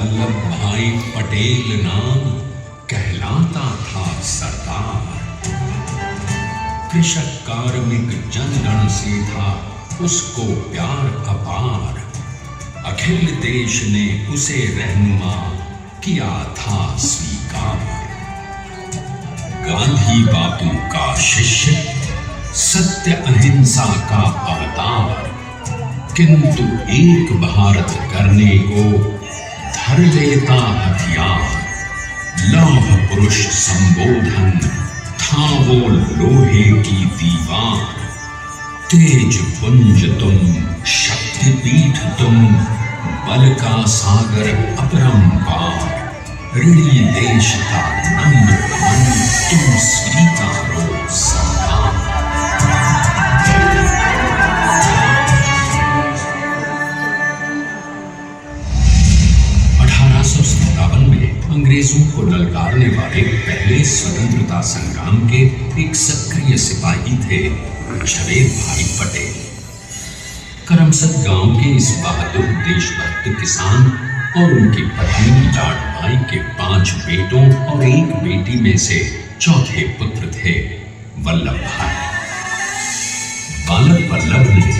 वल्लभ भाई पटेल नाम कहलाता था सरदार। कृषक कार्मिक जनगण से था उसको प्यार अपार। अखिल देश ने उसे रहनुमा किया था स्वीकार। गांधी बापू का शिष्य, सत्य अहिंसा का अवतार, किंतु एक भारत करने को धर लेता हथियार। लौह पुरुष संबोधन था वो लोहे की दीवार। तेज पुंज तुम, शक्तिपीठ तुम, बल का सागर अपरंपार। ऋणी देश का नम्र मन तुम स्वीकारो सरदार। 1857 में अंग्रेजों को ललकारने वाले पहले स्वतंत्रता संग्राम के एक सक्रिय सिपाही थे झवेर भाई पटेल। करमसद गांव के इस बहादुर देशभक्त किसान और उनकी पत्नी लाडभाई के 5 बेटों और एक बेटी में से चौथे पुत्र थे वल्लभ भाई। बालक वल्लभ ने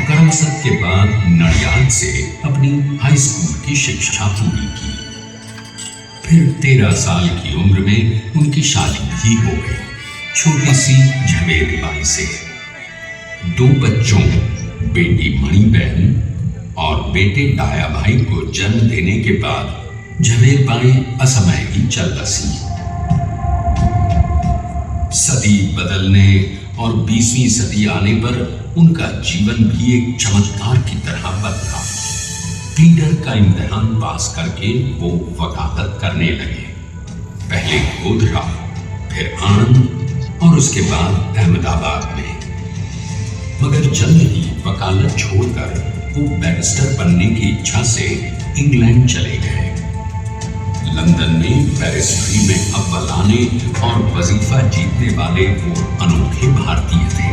करमसद के बाद नडियाद से अपनी हाई स्कूल की शिक्षा पूरी की। फिर 13 साल की उम्र में उनकी शादी भी हो गई, छोटी सी झवेर बाई से। 2 बच्चों, बेटी मणिबहन और बेटे डाया भाई को जन्म देने के बाद झवेर बाई असमय ही चल बसी। सदी बदलने और 20वीं सदी आने पर उनका जीवन भी एक चमत्कार की तरह बदला। प्लीडर का इम्तिहान पास करके वो वकालत करने लगे। पहले गोधरा, फिर आनंद और उसके बाद अहमदाबाद में। मगर जल्द ही वकालत छोड़कर वो बैरिस्टर बनने की इच्छा से इंग्लैंड चले गए। लंदन में बैरिस्ट्री में अव्वल आने और वजीफा जीतने वाले वो अनोखे भारतीय थे।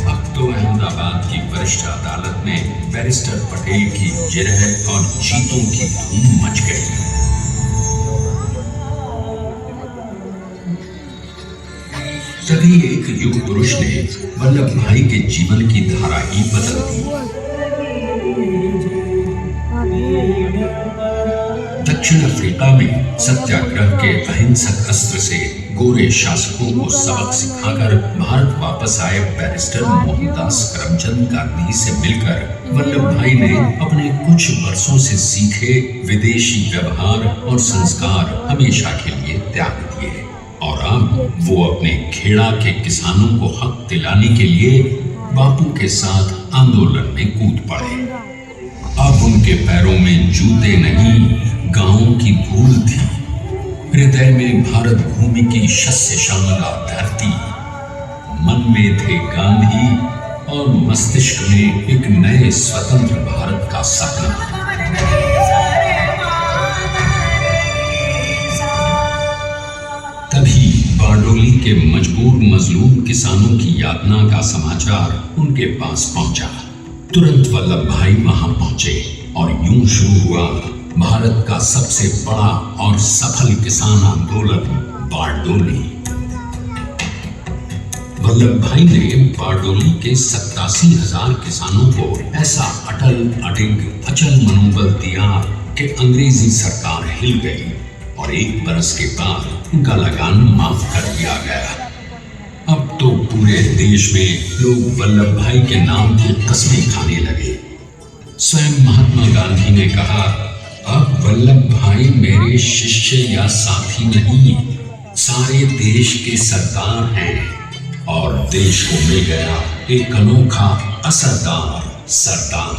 अब तो अहमदाबाद की वरिष्ठ अदालत में बैरिस्टर पटेल की जिरह और जीतों की धूम मच गई। तभी एक युग पुरुष ने वल्लभ भाई के जीवन की धारा ही बदल दी। दक्षिण अफ्रीका में सत्याग्रह के अहिंसक अस्त्र से गोरे शासकों को सबक सिखाकर भारत वापस आए बैरिस्टर मोहनदास करमचंद गांधी से मिलकर वल्लभ भाई ने अपने कुछ वर्षों से सीखे विदेशी व्यवहार और संस्कार हमेशा के लिए त्याग दिए और अब वो अपने खेड़ा के किसानों को हक दिलाने के लिए बापू के साथ आंदोलन में कूद पड़े। अब उनके पैरों में जूते नहीं, गांवों की धूल थी। हृदय में भारत भूमि की शस्य श्यामला धरती। मन में थे गांधी और मस्तिष्क में एक नए स्वतंत्र भारत का सपना। तभी बारडोली के मजबूर मजलूम किसानों की यातना का समाचार उनके पास पहुंचा। तुरंत वल्लभ भाई वहां पहुंचे और यूं शुरू हुआ भारत का सबसे बड़ा और सफल किसान आंदोलन बारडोली। वल्लभ भाई ने बारडोली के 87,000 किसानों को ऐसा अटल अडिग अचल मनोबल दिया कि अंग्रेजी सरकार हिल गई और 1 बरस के बाद उनका लगान माफ कर दिया गया। अब तो पूरे देश में लोग वल्लभ भाई के नाम की कस्में खाने लगे। स्वयं महात्मा गांधी ने कहा, अब वल्लभ भाई मेरे शिष्य या साथी नहीं, सारे देश के सरदार हैं और देश को मिल गया एक अनोखा असरदार सरदार।